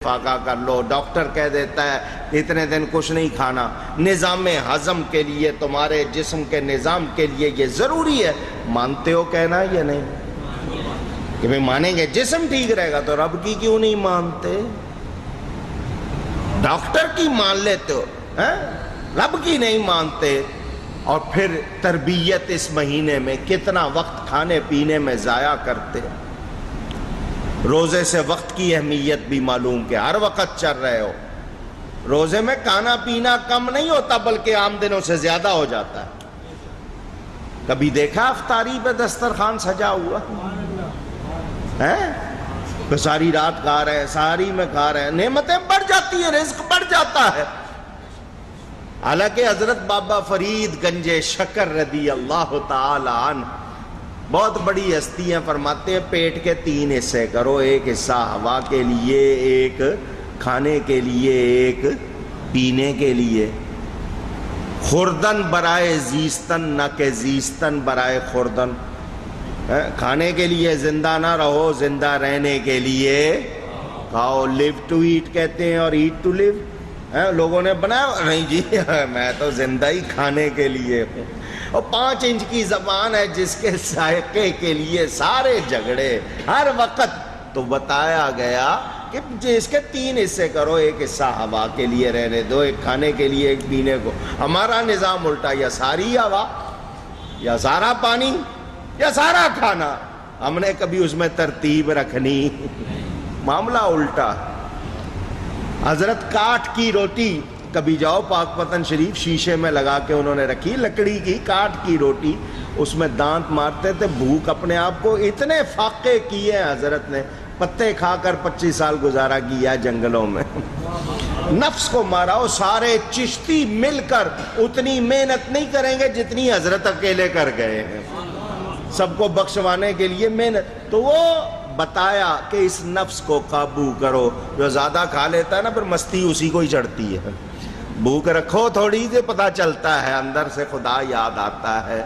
فاقہ کر لو، ڈاکٹر کہہ دیتا ہے اتنے دن کچھ نہیں کھانا، نظام ہضم کے لیے، تمہارے جسم کے نظام کے لیے یہ ضروری ہے، مانتے ہو کہنا یا نہیں؟ کہ بھئی مانیں گے جسم ٹھیک رہے گا، تو رب کی کیوں نہیں مانتے؟ ڈاکٹر کی مان لیتے ہو، رب کی نہیں مانتے۔ اور پھر تربیت اس مہینے میں کتنا وقت کھانے پینے میں ضائع کرتے، روزے سے وقت کی اہمیت بھی معلوم کہ ہر وقت چل رہے ہو، روزے میں کھانا پینا کم نہیں ہوتا بلکہ عام دنوں سے زیادہ ہو جاتا ہے۔ کبھی دیکھا افطاری پہ دسترخوان سجا ہوا ہے؟ ساری رات کھا رہے ہیں، ساری میں کھا رہے ہیں، نعمتیں بڑھ جاتی ہیں، رزق بڑھ جاتا ہے۔ حالانکہ حضرت بابا فرید گنج شکر رضی اللہ تعالی عنہ بہت بڑی ہستی ہیں، فرماتے ہیں پیٹ کے 3 حصے کرو، ایک حصہ ہوا کے لیے، ایک کھانے کے لیے، ایک پینے کے لیے۔ خوردن برائے زیستن نہ کہ زیستن برائے خوردن، کھانے کے لیے زندہ نہ رہو، زندہ رہنے کے لیے کھاؤ۔ لیو ٹو ایٹ کہتے ہیں اور ایٹ ٹو لیو، لوگوں نے بنایا نہیں جی، میں تو زندہ ہی کھانے کے لیے ہوں۔ اور 5 انچ کی زبان ہے جس کے ذائقے کے لیے سارے جھگڑے ہر وقت۔ تو بتایا گیا کہ اس کے 3 حصے کرو، ایک حصہ ہوا کے لیے رہنے دو، ایک کھانے کے لیے، ایک پینے کو۔ ہمارا نظام الٹا، یا ساری ہوا یا سارا پانی یا سارا کھانا، ہم نے کبھی اس میں ترتیب رکھنی، معاملہ الٹا۔ حضرت کاٹ کی روٹی، کبھی جاؤ پاک پتن شریف، شیشے میں لگا کے انہوں نے رکھی، لکڑی کی کاٹ کی روٹی، اس میں دانت مارتے تھے، بھوک اپنے آپ کو اتنے فاقے کیے حضرت نے، پتے کھا کر 25 سال گزارا کیا جنگلوں میں، نفس کو مارا۔ وہ سارے چشتی مل کر اتنی محنت نہیں کریں گے جتنی حضرت اکیلے کر گئے ہیں، سب کو بخشوانے کے لیے محنت۔ تو وہ بتایا کہ اس نفس کو قابو کرو، جو زیادہ کھا لیتا ہے نا پھر مستی اسی کو ہی چڑھتی ہے۔ بھوک رکھو تھوڑی سے، پتہ چلتا ہے اندر سے خدا یاد آتا ہے۔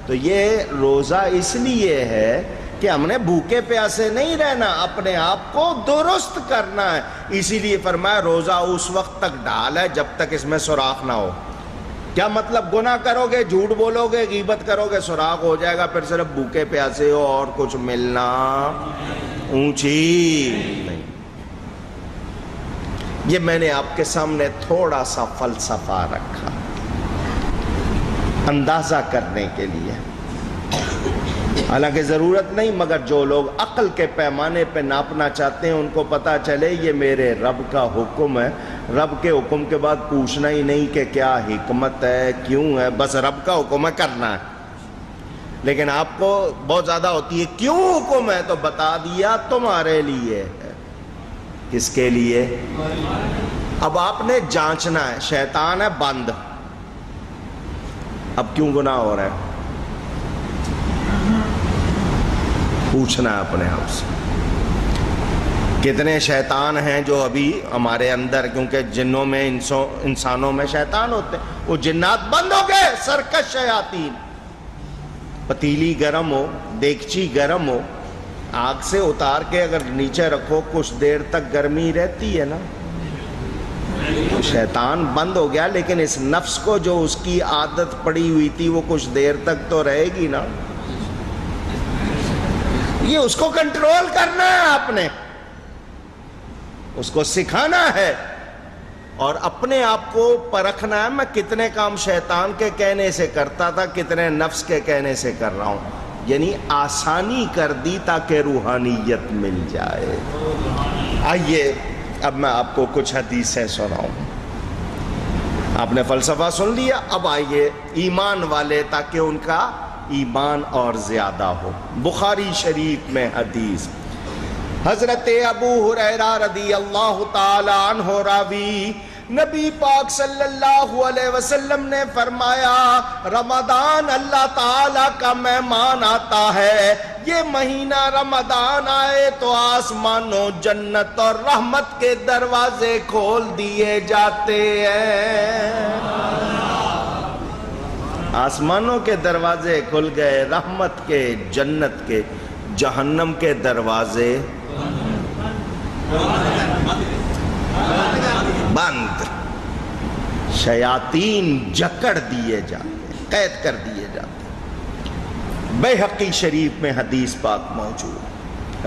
تو یہ روزہ اس لیے ہے کہ ہم نے بھوکے پیاسے نہیں رہنا، اپنے آپ کو درست کرنا ہے۔ اسی لیے فرمایا روزہ اس وقت تک ڈھال ہے جب تک اس میں سوراخ نہ ہو۔ کیا مطلب؟ گناہ کرو گے، جھوٹ بولو گے، غیبت کرو گے، سراغ ہو جائے گا، پھر صرف بھوکے پیاسے ہو اور کچھ ملنا اونچی نہیں۔ یہ میں نے آپ کے سامنے تھوڑا سا فلسفہ رکھا اندازہ کرنے کے لیے، حالانکہ ضرورت نہیں، مگر جو لوگ عقل کے پیمانے پہ ناپنا چاہتے ہیں ان کو پتہ چلے یہ میرے رب کا حکم ہے۔ رب کے حکم کے بعد پوچھنا ہی نہیں کہ کیا حکمت ہے، کیوں ہے، بس رب کا حکم ہے کرنا ہے۔ لیکن آپ کو بہت زیادہ ہوتی ہے کیوں حکم ہے، تو بتا دیا تمہارے لیے ہے۔ کس کے لیے؟ اب آپ نے جانچنا ہے، شیطان ہے بند، اب کیوں گناہ ہو رہا ہے، پوچھنا ہے اپنے آپ سے۔ کتنے شیطان ہیں جو ابھی ہمارے اندر، کیونکہ جنوں میں انسانوں میں شیطان ہوتے ہیں، وہ جنات بند ہو گئے، سرکش شیاطین۔ پتیلی گرم ہو، دیگچی گرم ہو، آگ سے اتار کے اگر نیچے رکھو کچھ دیر تک گرمی رہتی ہے نا، شیطان بند ہو گیا، لیکن اس نفس کو جو اس کی عادت پڑی ہوئی تھی وہ کچھ دیر تک تو رہے گی نا۔ یہ اس کو کنٹرول کرنا ہے، آپ نے اس کو سکھانا ہے اور اپنے آپ کو پرکھنا ہے، میں کتنے کام شیطان کے کہنے سے کرتا تھا، کتنے نفس کے کہنے سے کر رہا ہوں۔ یعنی آسانی کر دی تاکہ روحانیت مل جائے۔ آئیے اب میں آپ کو کچھ حدیثیں سناؤں۔ آپ نے فلسفہ سن لیا، اب آئیے ایمان والے تاکہ ان کا ایمان اور زیادہ ہو۔ بخاری شریف میں حدیث، حضرت ابو ہریرہ رضی اللہ تعالی عنہ راوی، نبی پاک صلی اللہ علیہ وسلم نے فرمایا رمضان اللہ تعالی کا مہمان آتا ہے، یہ مہینہ رمضان آئے تو آسمانوں جنت اور رحمت کے دروازے کھول دیے جاتے ہیں۔ آسمانوں کے دروازے کھل گئے، رحمت کے، جنت کے، جہنم کے دروازے شیاطین جکڑ دیے جاتے، قید کر دیے جاتے۔ بیہقی شریف میں حدیث پاک موجود،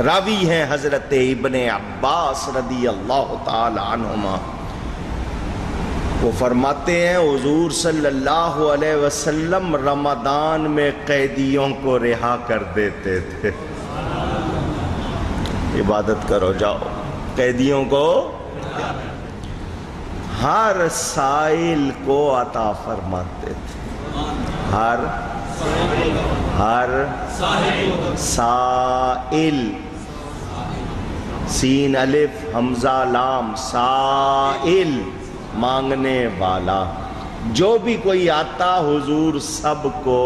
راوی ہیں حضرت ابن عباس رضی اللہ تعالی عنہما، وہ فرماتے ہیں حضور صلی اللہ علیہ وسلم رمضان میں قیدیوں کو رہا کر دیتے تھے۔ عبادت کرو جاؤ، قیدیوں کو ہر سائل کو عطا فرماتے تھے، ہر سائل، سین الف حمزہ لام، سائل مانگنے والا، جو بھی کوئی آتا حضور سب کو،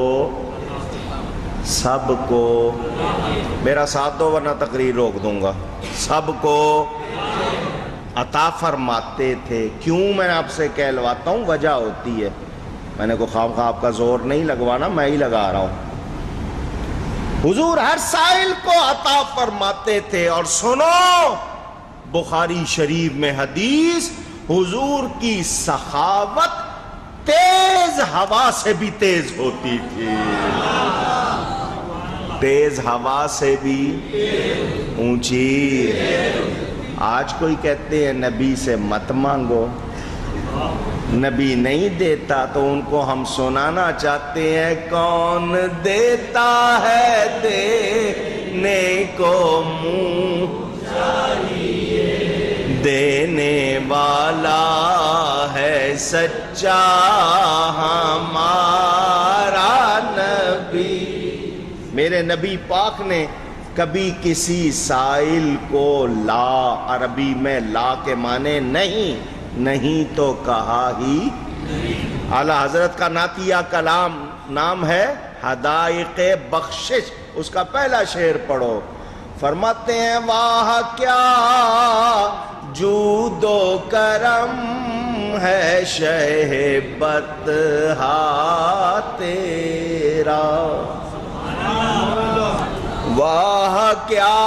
میرا ساتھ دو ورنہ تقریر روک دوں گا، سب کو عطا فرماتے تھے۔ کیوں میں آپ سے کہلواتا ہوں؟ وجہ ہوتی ہے، میں نے کوئی خواب آپ کا زور نہیں لگوانا، میں ہی لگا رہا ہوں۔ حضور ہر سائل کو عطا فرماتے تھے، اور سنو بخاری شریف میں حدیث، حضور کی سخاوت تیز ہوا سے بھی تیز ہوتی تھی، تیز ہوا سے بھی اونچی۔ آج کوئی کہتے ہیں نبی سے مت مانگو، نبی نہیں دیتا تو ان کو ہم سنانا چاہتے ہیں، کون دیتا ہے دینے کو منہ دینے والا ہے سچا ہمارا نبی۔ میرے نبی پاک نے کبھی کسی سائل کو لا، عربی میں لا کے معنی نہیں تو کہا ہی۔ اعلی حضرت کا نعتیہ کلام نام ہے حدائق بخشش، اس کا پہلا شعر پڑھو۔ فرماتے ہیں واہ کیا جود و کرم ہے شہ بطحا تیرا، واہ کیا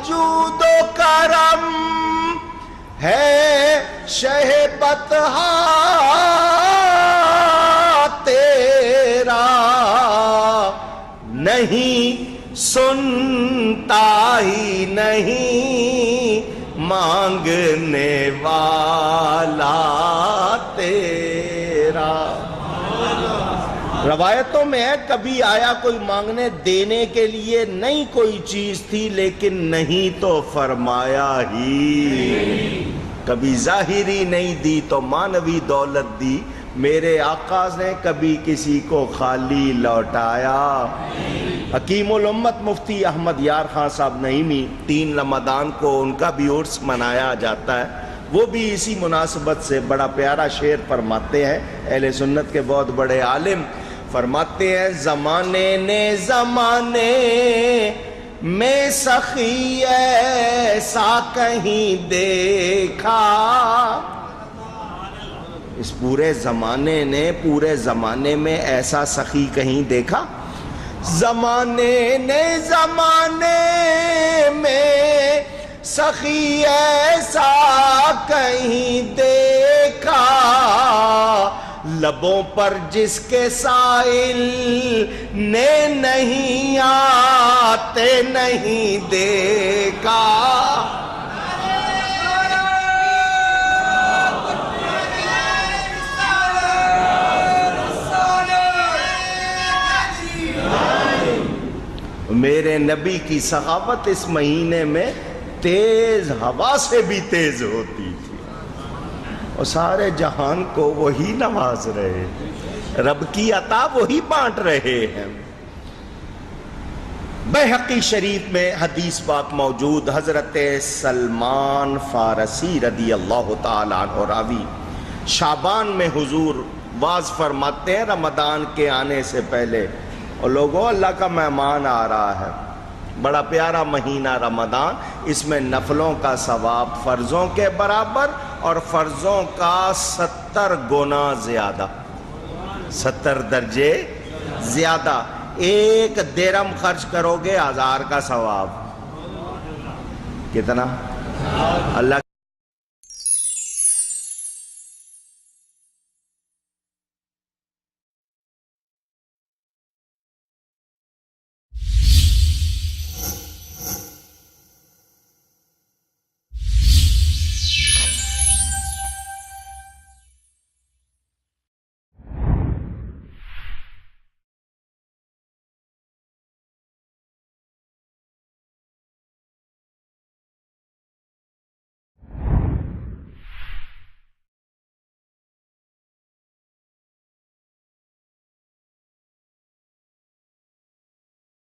جود و کرم ہے شہ بطحا تیرا، نہیں سنتا ہی نہیں مانگنے والا تیرا۔ روایتوں میں ہے کبھی آیا کوئی مانگنے، دینے کے لیے نہیں کوئی چیز تھی، لیکن نہیں تو فرمایا ہی، کبھی ظاہری نہیں دی تو مانوی دولت دی۔ میرے آقا نے کبھی کسی کو خالی لوٹایا۔ حکیم الامت مفتی احمد یار خان صاحب نعیمی 3 رمضان کو ان کا بھی عرس منایا جاتا ہے، وہ بھی اسی مناسبت سے بڑا پیارا شعر فرماتے ہیں، اہل سنت کے بہت بڑے عالم فرماتے ہیں، زمانے نے زمانے میں سخی ایسا کہیں دیکھا، اس پورے زمانے نے پورے زمانے میں ایسا سخی کہیں دیکھا، زمانے نے زمانے میں سخی ایسا کہیں دیکھا، لبوں پر جس کے سائل نے نہیں آتے نہیں دیکھا۔ میرے نبی کی سخاوت اس مہینے میں تیز ہوا سے بھی تیز ہوتی تھی، اور سارے جہان کو وہی نواز رہے، رب کی عطا وہی بانٹ رہے ہیں۔ بیہقی شریف میں حدیث پاک موجود، حضرت سلمان فارسی رضی اللہ تعالیٰ عنہ راوی، شعبان میں حضور واز فرماتے ہیں رمضان کے آنے سے پہلے، اور لوگوں اللہ کا مہمان آ رہا ہے، بڑا پیارا مہینہ رمضان، اس میں نفلوں کا ثواب فرضوں کے برابر اور فرضوں کا 70 گنا زیادہ، 70 درجے زیادہ۔ 1 درہم خرچ کرو گے 1000 کا ثواب، کتنا؟ اللہ